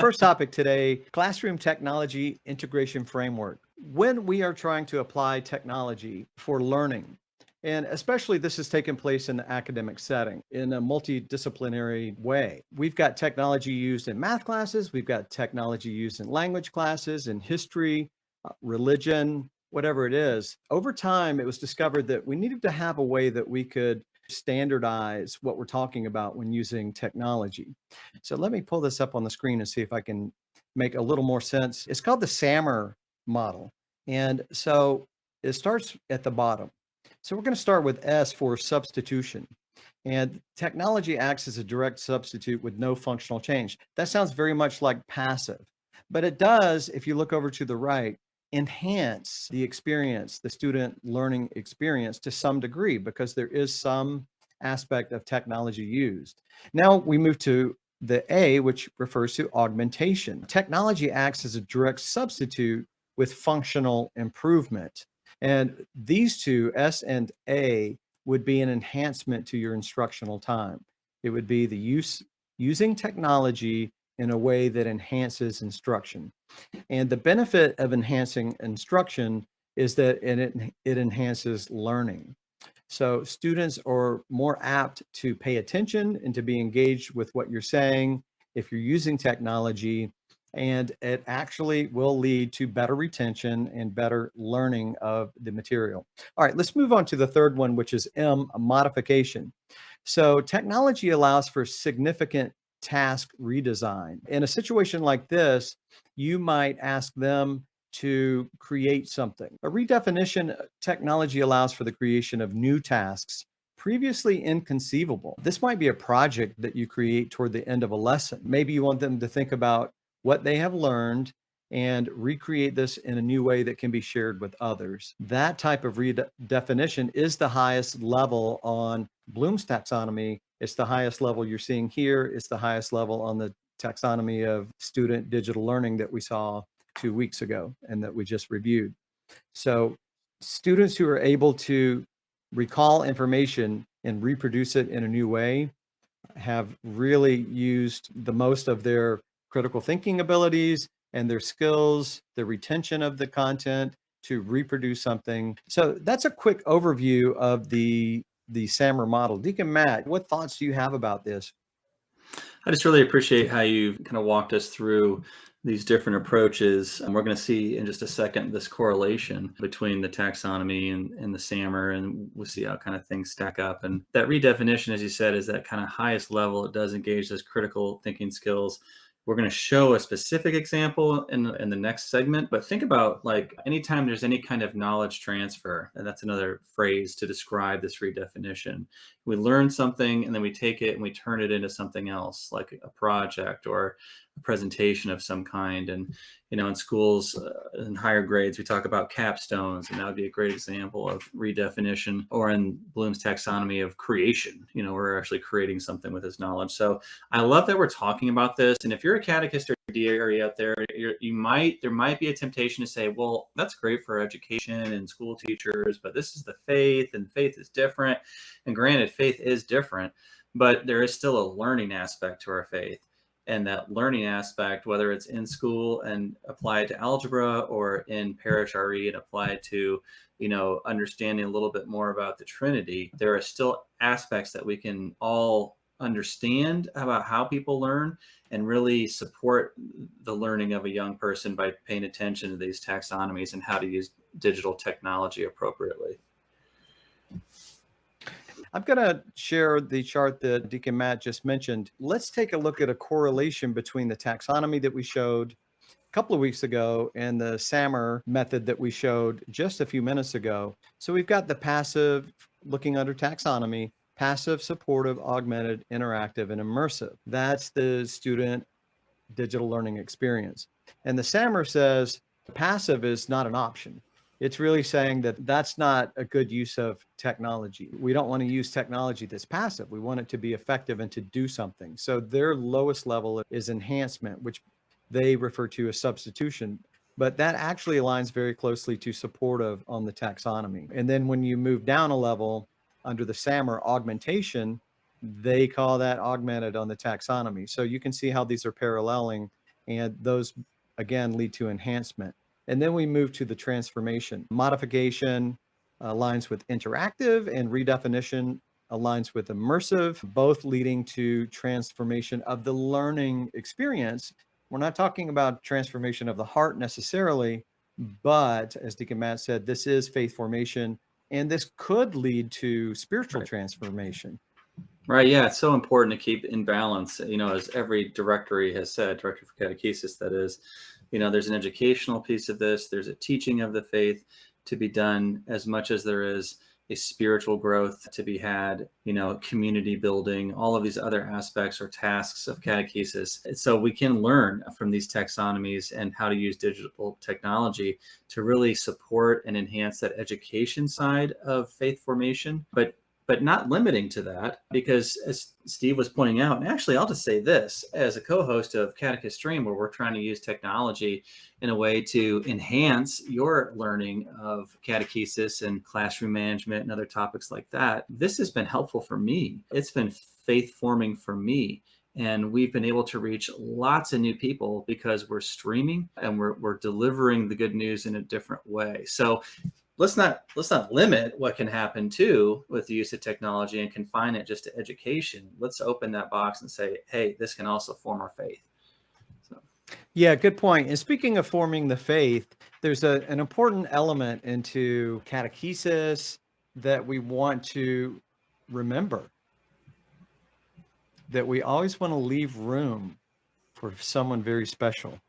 First topic today, classroom technology integration framework. When we are trying to apply technology for learning, and especially this has taken place in the academic setting in a multidisciplinary way. We've got technology used in math classes, we've got technology used in language classes, in history, religion, whatever it is. Over time, it was discovered that we needed to have a way that we could standardize what we're talking about when using technology. So let me pull this up on the screen and see if I can make a little more sense. It's called the SAMR model. And so it starts at the bottom. So we're going to start with S for substitution. And technology acts as a direct substitute with no functional change. That sounds very much like passive, but it does, if you look over to the right, enhance the experience, the student learning experience to some degree, because there is some aspect of technology used. Now we move to the A, which refers to augmentation. Technology acts as a direct substitute with functional improvement. And these two, S and A, would be an enhancement to your instructional time. It would be the using technology in a way that enhances instruction. And the benefit of enhancing instruction is that it enhances learning. So students are more apt to pay attention and to be engaged with what you're saying if you're using technology, and it actually will lead to better retention and better learning of the material. All right, let's move on to the third one, which is M, modification. So technology allows for significant task redesign. In a situation like this, you might ask them to create something. A redefinition technology allows for the creation of new tasks previously inconceivable. This might be a project that you create toward the end of a lesson. Maybe you want them to think about what they have learned and recreate this in a new way that can be shared with others. That type of redefinition is the highest level on Bloom's taxonomy. It's the highest level you're seeing here. It's the highest level on the taxonomy of student digital learning that we saw 2 weeks ago and that we just reviewed. So students who are able to recall information and reproduce it in a new way have really used the most of their critical thinking abilities and their skills, the retention of the content to reproduce something. So that's a quick overview of the SAMR model. Deacon Matt, what thoughts do you have about this? I just really appreciate how you've kind of walked us through these different approaches. And we're going to see in just a second this correlation between the taxonomy and the SAMR, and we'll see how kind of things stack up. And that redefinition, as you said, is that kind of highest level. It does engage those critical thinking skills. We're going to show a specific example in the next segment, but think about like anytime there's any kind of knowledge transfer, and that's another phrase to describe this redefinition. We learn something and then we take it and we turn it into something else, like a project or a presentation of some kind. And in schools in higher grades, we talk about capstones, and that would be a great example of redefinition. Or in Bloom's taxonomy of creation, we're actually creating something with this knowledge. So I love that we're talking about this. And if you're a catechist or DRE out there, there might be a temptation to say, well, that's great for education and school teachers, but this is the faith, and faith is different. And granted, faith is different, but there is still a learning aspect to our faith. And that learning aspect, whether it's in school and applied to algebra or in parish RE and applied to, understanding a little bit more about the Trinity, there are still aspects that we can all understand about how people learn and really support the learning of a young person by paying attention to these taxonomies and how to use digital technology appropriately. I'm going to share the chart that Deacon Matt just mentioned. Let's take a look at a correlation between the taxonomy that we showed a couple of weeks ago and the SAMR method that we showed just a few minutes ago. So we've got the passive, looking under taxonomy, passive, supportive, augmented, interactive, and immersive. That's the student digital learning experience. And the SAMR says passive is not an option. It's really saying that that's not a good use of technology. We don't want to use technology that's passive. We want it to be effective and to do something. So their lowest level is enhancement, which they refer to as substitution. But that actually aligns very closely to supportive on the taxonomy. And then when you move down a level under the SAMR augmentation, they call that augmented on the taxonomy. So you can see how these are paralleling And those, again, lead to enhancement. And then we move to the transformation. Modification aligns with interactive, and redefinition aligns with immersive, both leading to transformation of the learning experience. We're not talking about transformation of the heart necessarily, but as Deacon Matt said, this is faith formation, and this could lead to spiritual Right. transformation. Right. Yeah. It's so important to keep in balance. As every directory has said, directory for catechesis, that is, there's an educational piece of this, there's a teaching of the faith to be done as much as there is a spiritual growth to be had, community building, all of these other aspects or tasks of catechesis. So we can learn from these taxonomies and how to use digital technology to really support and enhance that education side of faith formation, but not limiting to that, because as Steve was pointing out, and actually I'll just say this, as a co-host of Catechist Stream, where we're trying to use technology in a way to enhance your learning of catechesis and classroom management and other topics like that, this has been helpful for me. It's been faith forming for me. And we've been able to reach lots of new people because we're streaming and we're delivering the good news in a different way. So let's not limit what can happen too with the use of technology and confine it just to education. Let's open that box and say, hey, this can also form our faith. Yeah, good point. And speaking of forming the faith, there's an important element into catechesis that we want to remember, that we always want to leave room for someone very special.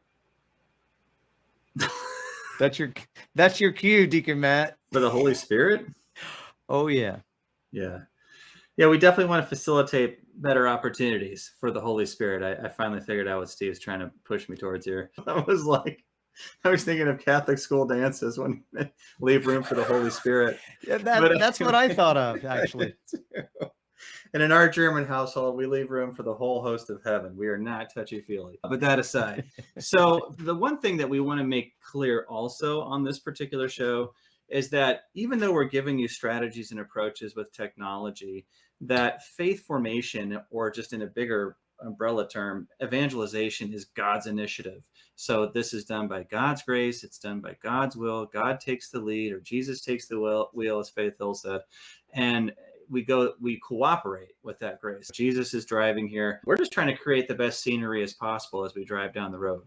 That's your cue, Deacon Matt. For the Holy Spirit? Oh, yeah. Yeah. Yeah, we definitely want to facilitate better opportunities for the Holy Spirit. I finally figured out what Steve's trying to push me towards here. I was thinking of Catholic school dances when you leave room for the Holy Spirit. Yeah, that's what I thought of, actually. And in our German household, we leave room for the whole host of heaven. We are not touchy-feely. But that aside, so the one thing that we want to make clear also on this particular show is that even though we're giving you strategies and approaches with technology, that faith formation, or just in a bigger umbrella term, evangelization, is God's initiative. So this is done by God's grace. It's done by God's will. God takes the lead, or Jesus takes the wheel, as Faith Hill said. And we cooperate with that grace. Jesus is driving here. We're just trying to create the best scenery as possible as we drive down the road.